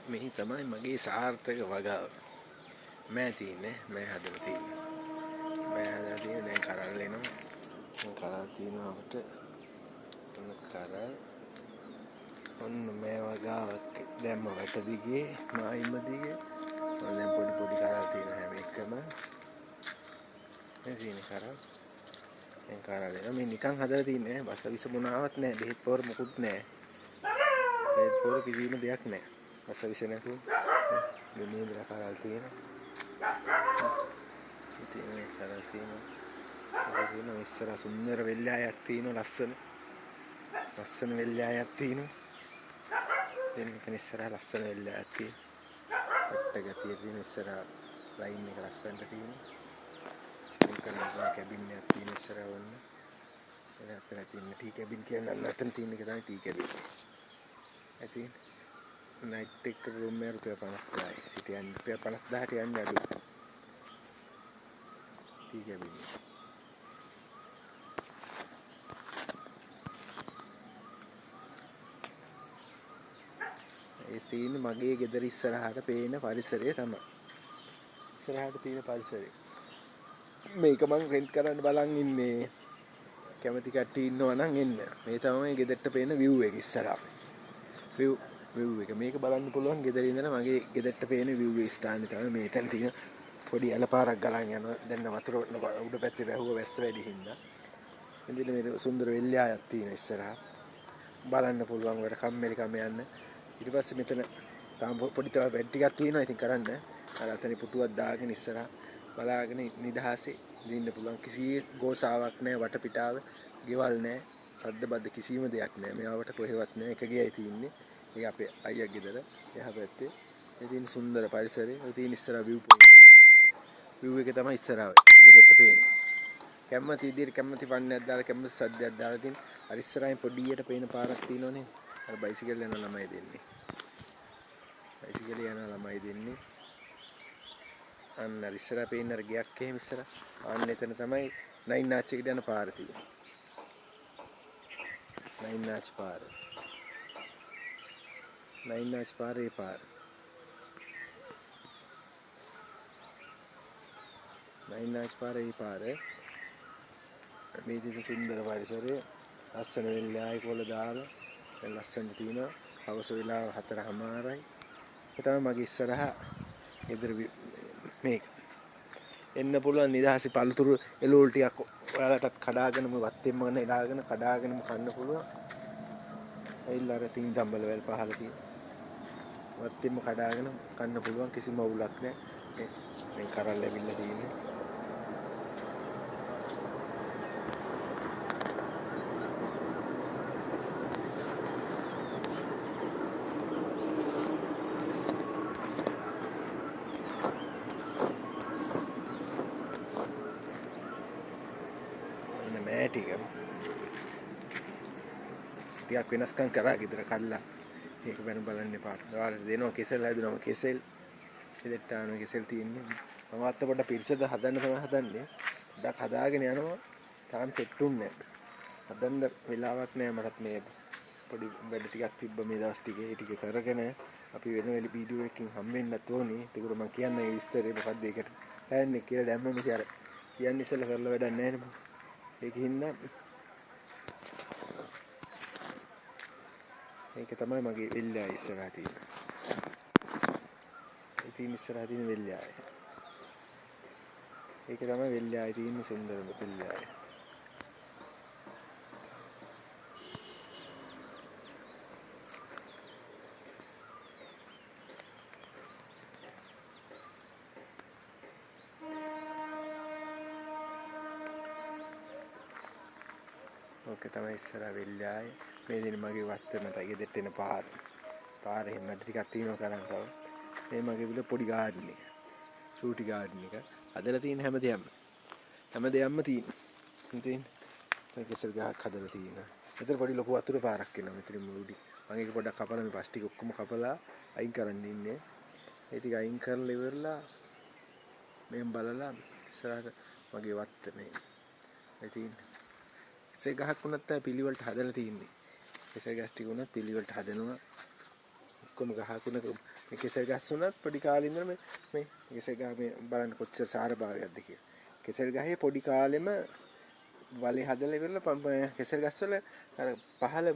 මේ තමයි මගේ සාර්ථක වගාව. මෑ තියන්නේ මෑ හදලා තියෙන්නේ. මෑ හදලා තියෙන්නේ දැන් කරල් එනවා. දැන් කරල් තියෙනවා අපිට. ඔන්න කරල්. ඔන්න මේ වගාවක් දැම්ම වැට දිගේ මායිම දිගේ. ඔන්න දැන් පොඩි කරල් තියෙන හැම එකම. මේ තියෙන කරල්. දැන් කරල් එනවා. මේ නිකන් හදලා තියන්නේ බස විස මොනාවක් නැහැ. බෙහෙත් පොර මොකුත් නැහැ. බෙහෙත් පොර කිසිම දෙයක් නැහැ. බස විස නැතුව මේ ඉඳලා කරල් තියෙනවා. ඉතින් මේ කරල් තියෙනවා. ඒක තියෙනවා ඉස්සර සුන්දර වෙල්යායක් තියෙනවා ලස්සන වෙල්යායක් තියෙනවා. දැන් මෙතන ඉස්සර ලස්සන වෙල්යාවක් තියෙනවා. පට්ට ගතිය තියෙන ඉස්සර ලයින් එක ලස්සනට තියෙනවා. ස්පීකර් එක කැබින් එකක් තියෙන ඉස්සර වොන්න. එතන තියෙන ටී කැබින් කියන්නේ අතන තියෙන එක තමයි ටී කැබින්. ඇතින් නයිට් එක රූම් එක ₹50,000යි. සිටියන් ₹50,000ට යන්නේ අඩු. T cabin. ඒ තියෙන්නේ මගේ ගෙදර ඉස්සරහට පේන පරිසරය තමයි. ඉස්සරහට තියෙන පරිසරය. මේක මං රෙන්ට් කරන්න බලන් ඉන්නේ. කැමති කට්ටිය ඉන්නවා නම් එන්න. මේ තමයි ගෙදරට පේන view එක ඉස්සරහ. view එක මේක බලන්න පුළුවන් ගෙදර ඉඳලා මගේ ගෙදරට පේන view ස්ථානේ තමයි මේතන තියෙන පොඩි ඇල පාරක් ගලන් යනවා. දැන් වතුර උඩ පැත්තේ වැහුව වැස්ස වැඩි හින්දා. ඉතින් මේ සුන්දර වෙල්යාවක් තියෙන ඉස්සරහ. බලන්න පුළුවන් වල කම්මැලි කම යන්න. ඊට පස්සේ මෙතන තාම පොඩි තව බෙඩ් ටිකක් තියෙනවා. ඉතින් කරන්න අර අතනේ පුටුවක් දාගෙන ඉස්සරහ බලාගෙන නිදහසේ ඉන්න පුළුවන්. කිසි ගෝසාවක් නැහැ වටපිටාව. ගෙවල් නැහැ. සද්ද බද්ද කිසිම දෙයක් නැහැ. මෙයාවට කොහෙවත් නැහැ. එක ගියයි තියෙන්නේ. ඒක අපේ අයියා ගෙදර. එහා පැත්තේ. ඉතින් සුන්දර පරිසරය. ඔය තියෙන ඉස්සරහ view point එක. view එක තමයි ඉස්සරහ ගෙදරට පේන්නේ. කැමති විදියට කැමති වන්නයක් දාලා කැමති සද්දයක් දාලා තියෙන. අර ඉස්සරහින් පොඩියට පේන පාරක් තියෙනවනේ. අර බයිසිකල් යන ළමයි දෙන්නේ. බයිසිකල් යන ළමයි දෙන්නේ. අන්න අර ඉස්සරහ පේන අර ගයක් එහෙම ඉස්සරහ. අන්න එතන තමයි නයින් ආච් එකට යන පාර තියෙන්නේ. නයින් ආච් පාර. නයින් ආච් පාරේ පාර. නයින් ආච් පාරේ පාර. මේ දිස සුන්දර පරිසරය. ලස්සන වෙල්ලායි කොළ දාලා දැන් ලස්සනට තියෙනවා. හවස වෙලාව 4:00යි. ඒ තමයි මගේ ඉස්සරහ ගෙදර මේක. එන්න පුළුවන් නිදහසේ පළතුරු එළවලු ටිකක් ඔයාලටත් කඩාගෙනම වත්තෙන්ම නෙලාගෙන කඩාගෙනම කන්න පුළුවන්. ඇවිල්ලා අර තින් දම්බල වල පහල තියෙන. වත්තෙන්ම කඩාගෙන කන්න පුළුවන් කිසිම අවුලක් නැහැ. මේ කරල් ඇවිල්ලා තියෙන්නේ. මෑ ටිකක් වෙනස්කම් කරා ගෙදර කල්ලා. ඒක වෙන බලන්න එපා. ඔයාලට දෙනවා කෙසෙල් හැදුනම කෙසෙල්. ඉතින් ආන කෙසෙල් තියෙන්නේ. මම අත්ත පොඩ පිරිසද හදන්න තමයි හදන්නේ. ඩක් හදාගෙන යනවා. තාම සෙට් උන්නේ නැහැ. හදන්න වෙලාවක් නැහැ මටත් මේ පොඩි වැඩ ටිකක් තිබ්බ මේ දවස් ටිකේ. ඒ ටික කරගෙන අපි වෙන වෙලි වීඩියෝ එකකින් හම්බෙන්නත් ඕනේ. ඒකට මම කියන්නේ විස්තරේ මොකක්ද ඒකට හැන්නේ කියලා දැම්මම ඉතින් අර කියන්නේ ඉස්සෙල්ලා කරලා වැඩක් නැහැ නේ. ඒකින්ද මේක තමයි මගේ වෙල්යාව ඉස්සරහා තියෙන. ඉතින් ඉස්සරහා තියෙන වෙල්යාව. ඒක තමයි වෙල්යාවේ තියෙන සුන්දරම වෙල්යාව. ඕක තමයි ඉස්සරහා වෙල්යාව. මේ දින මගේ වත්තමට ගෙදරට එන පාර. පාරේ මැද ටිකක් තියෙනවා කරන් තව. මේ මගේ විල පොඩි ගාඩන් එක. ෂූටි ගාඩන් එක. හදලා තියෙන හැමදේම තියෙන. ඉතින් මේ කෙසෙල් ගහක් හදලා තියෙනවා. මෙතන පොඩි ලොකු වතුර පාරක් එනවා මෙතන මුලුඩි. මම ඒක පොඩ්ඩක් කපලා මේ ප්ලාස්ටික් ඔක්කොම කපලා අයින් කරන්න ඉන්නේ. ඒ ටික අයින් කරලා ඉවරලා මෙහෙන් බලලා ඉස්සරහට මගේ වත්ත මේ. ඉතින් කෙසෙල් ගහක් උනත් තමයි පිළිවෙලට හදලා තියෙන්නේ. කෙසෙල් ගස් ටික උනත් පිළිවෙලට හදනවා. ඔක්කොම ගහකුණක මේ කෙසෙල් ගස් උනත් පොඩි කාලේ ඉඳන් මේ කෙසෙල් ගහ මේ බලන්න කොච්චර සාර භාවයක්ද කියලා. කෙසෙල් ගහේ පොඩි කාලෙම වලේ හදලා ඉවරලා කෙසෙල් ගස් වල අර පහළ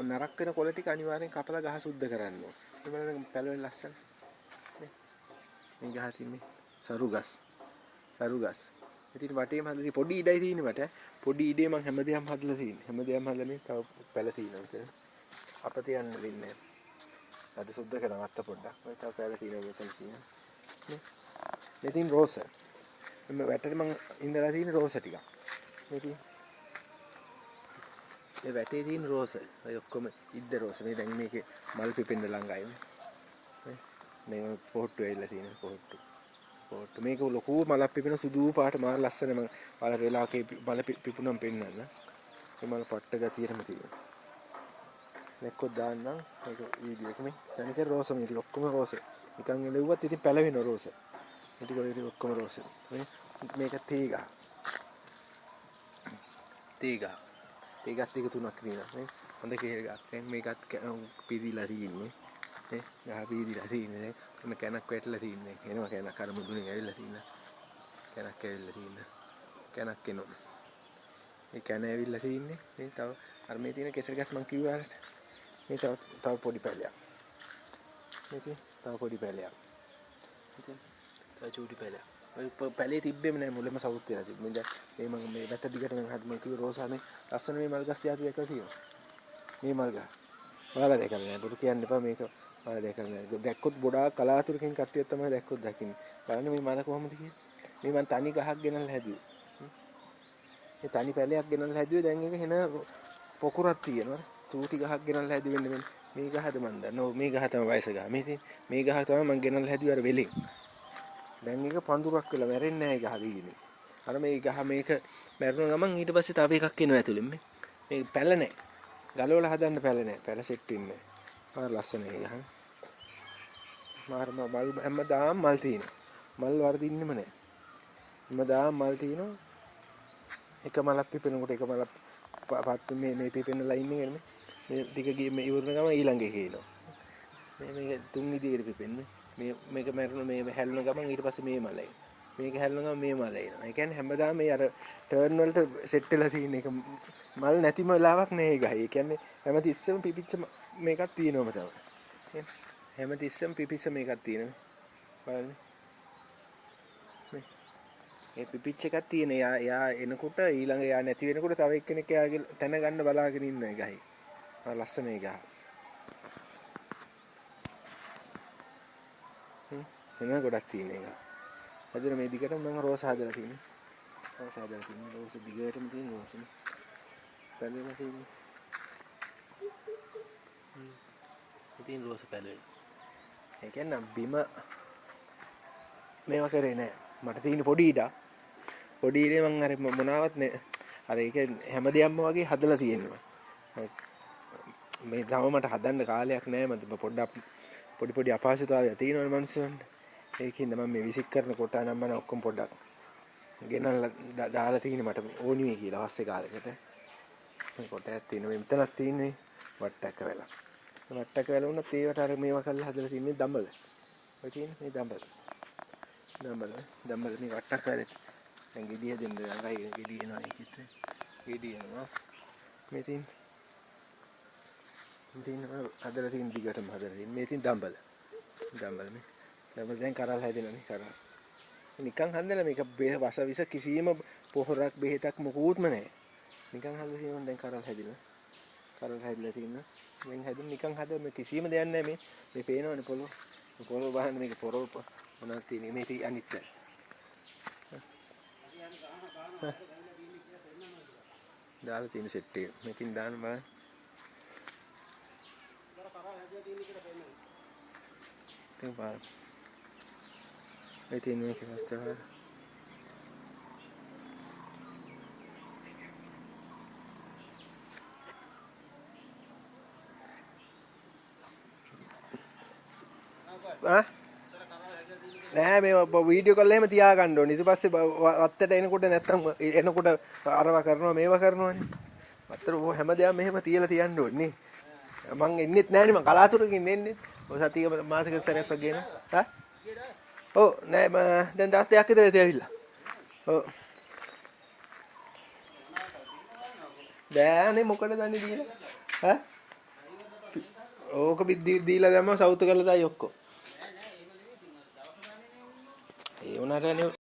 නරක් වෙන කොළ ටික අනිවාර්යෙන් කපලා ගහ සුද්ධ කරන්න ඕන. ඒ බලන්න පැලවෙන ලස්සන. මේ ගහ තින්නේ සරු ගස්. සරු ගස්. ඉතින් වටේම හදලා පොඩි ඉඩයි තියෙන්නේ මට. පොඩි ඉඩේ මම හැමදේම හදලා තියෙන්නේ. හැමදේම හදලා මේ තව පැල තියෙනවා. අපත යන්න වෙන්නේ නැහැ. අද සුද්ධ කරනවා අත්ත පොඩ්ඩක්. ඔය තව පැල තියෙනවා මෙතන තියෙනවා. මෙතින් රෝස. මම වැටේ මම ඉඳලා තියෙන රෝස ටික. මෙතින් මේ වැටේ තියෙන රෝස. ඔය ඔක්කොම ඉද්ද රෝස. මේ දැන් මේකේ මල් පිපෙන්න ළඟයි. මේ පොට්ටු ඇවිල්ලා තියෙන පොට්ටු. පොට්ටු මේක ලොකු මලක් පිපෙන සුදු පාට මාර ලස්සන මම වල වෙලාවකේ මල පිපුණම් පෙන්නන්න. මේ මල පට්ට ගතියටම තියෙනවා. මෙක්කොත් දාන්නම් මේක වීඩියෝ එකේ මේ තනික රෝස මේ ටික ඔක්කොම රෝස. නිකන් එලෙව්වත් ඉතින් පැලවෙන රෝස. මේ ටික ඔය ඔක්කොම රෝස. මේක තේග. තේග. තේගස් ටික තුනක් තියෙනවා. මේ හොඳ කේල් ගස්. දැන් මේකත් පිරීලා තියෙන්නේ. නේ ගහ පිරීලා තියෙන්නේ. දැන් කැනක් වැටලා තියෙන්නේ. එනවා කැනක් අර මුදුනේ ඇවිල්ලා තියෙනවා. කැනක් ඇවිල්ලා තියෙනවා. කැනක් එනවා. මේ කැන ඇවිල්ලා තියෙන්නේ. මේ තව අර මේ තියෙන කෙසෙල් ගස් මං කිව්වා ආරට. මේ තව පොඩි පැලයක්. මේකේ තව පොඩි පැලයක්. ඉතින් තව චූටි පැලයක්. ඔය පැලේ තිබ්බෙම නෑ මුලම සවුත් වෙලා තිබ්බේ. මේ මම මේ වැට දිගට මම හද මම කිව්ව රෝසානේ ලස්සන මේ මල් ගස් යාති එකක් තියෙනවා. මේ මල් ගස්. ඔයාලා දැකලා නෑ. බොරු කියන්න එපා මේක. ඔයාලා දැකලා නෑ. දැක්කොත් ගොඩාක් කලාතුරකින් කට්ටියක් තමයි දැක්කොත් දකින්නේ. බලන්න මේ මල කොහොමද කියන්නේ. මේ මම තනි ගහක් ගෙනල්ලා හැදුවේ. මේ තනි පැලයක් ගෙනල්ලා හැදුවේ දැන් ඒක එන පොකුරක් තියෙනවා. චූටි ගහක් ගෙනල්ලා හැදුවෙන්නේ මේ ගහද මන් දන්නවා. මේ ගහ තමයි වයස ගහ. මේ ගහ තමයි මම ගෙනල්ලා හැදුවේ අර වෙලෙන්. දැන් ඒක පඳුරක් වෙලා මැරෙන්නේ නැහැ ගහ දිගිනේ. අර මේ ගහ මේක මැරුණ ගමන් ඊට පස්සේ තව එකක් එනවා ඇතුලෙන් මේ පැල නැහැ. ගලවලා හදන්න පැල නැහැ. පැල සෙට් වෙන්නේ නැහැ. පාර ලස්සන ඒ ගහ. මාර මල් හැමදාම මල් තියෙනවා. මල් වර්ධින්නෙම නැහැ. හැමදාම මල් තියෙනවා. එක මලක් පිපෙනකොට එක මලක් පාත් මේ පිපෙන ලයින් එකනේ මේ ටික ගියේ මේ ඉවරන ගමන් ඊළඟ එකේ එනවා. මේක තුන් විදිහට පිපෙන්නේ. මේක මැරුණ මේ හැල්ලුන ගමන් ඊට පස්සේ මේ මලයි. මේක හැල්ලුන ගමන් මේ මල එනවා. ඒ කියන්නේ හැමදාම මේ අර ටර්න් වලට සෙට් වෙලා තියෙන එක මල් නැතිම වෙලාවක් නේ ගහයි. ඒ කියන්නේ හැමතිස්සෙම පිපිච්ච මේකක් තියෙනවම තමයි. හැමතිස්සෙම පිපිච්ච මේකක් තියෙනවා. බලන්න. මේ පිපිච්ච එකක් තියෙන. යා එනකොට ඊළඟ යා නැති වෙනකොට තව එක්කෙනෙක් යාගේ තැන ගන්න බලාගෙන ඉන්න ඒ ගහයි. ආ ලස්සන ඒ ගහ. එනවා ගොඩක් තියෙන එක. හදලා මේ දිගටම මම රෝස හදලා තියෙන්නේ. රෝස හදලා තියෙන්නේ. රෝස දිගටම තියෙන රෝස. පැලෙලා තියෙන්නේ. ඉතින් රෝස පැලෙයි. ඒ කියන්නේ බිම මේවා කරේ නෑ. මට තියෙන පොඩි ඉඩ. පොඩි ඉඩේ මම අර මොනාවත් නෑ. අර ඒක හැමදේම වගේ හදලා තියෙනවා. මේ තව මට හදන්න කාලයක් නෑ. මම පොඩ්ඩක් පොඩි අපහසුතාවය තියෙනවනේ මිනිස්සුන්ට. ඒකින්ද මම මේ විසික් කරන කොට නම් මම ඔක්කොම පොඩ්ඩක් ගෙනල්ලා දාලා තියෙන්නේ මට ඕනි වෙයි කියලා පස්සේ කාලෙකට. මේ කොටයක් තියෙනවා. මේ මෙතනක් තියෙන්නේ වට්ටක්ක වෙලා. වට්ටක්ක වෙලා වුණත් ඒවට අර මේවා කරලා හදලා තින්නේ දඹල. ඔය තියෙන්නේ මේ දඹල. දඹල මේ වට්ටක්ක වෙලා. දැන් ගෙඩිය දෙන්න ළඟයි ගෙඩිය එනවා ඒකෙත්. ගෙඩිය එනවා. මේ තියෙන්නේ හදලා තියෙන දිගටම හදලා තියෙන්නේ. මේ තියෙන දඹල. දඹල දැන් කරල් හැදෙනනේ කරල්. නිකන් හදලා මේක වස විස කිසියම් පොහොරක් බෙහෙතක් මොකුත්ම නැහැ. නිකන් හදලා තියෙනවා දැන් කරල් හැදෙනවා. කරල් හැදලා තියෙනවා. දැන් හැදුන නිකන් හදලා මේ කිසියම් දෙයක් නැහැ මේ පේනවනේ පොළොව. පොළොව බලන්න මේක පොළොව මොනවද තියෙන්නේ මේ ටි අනිත් පැත්ත. දාලා තියෙන සෙට් එක. මේකින් දාන්න බලන්න. ඉතින් බලන්න. ඉතින් මේක වස්තවල නෑ මේ වීඩියෝ කරලා එහෙම තියාගන්න ඕනේ. ඊට පස්සේ වත්තට එනකොට නැත්තම් එනකොට අරවා කරනවා මේවා කරනවානේ. වත්තට හැමදේම මෙහෙම තියලා තියන්න ඕනේ නේ. මං එන්නෙත් නෑනේ මං කලාතුරකින් එන්නේ. ඔය සතිය මාසෙකට සැරයක් වගේ නේ. හා? ඔව් නෑ දැන් දවස් දෙකක් විතර ඇති ඇවිල්ලා. ඔව්. දැන් මොකටද දන්නේ දීලා? හා? ඕක දීලා දැම්ම සවුතු කරලා දායි ඔක්කොම. ඒ උනාට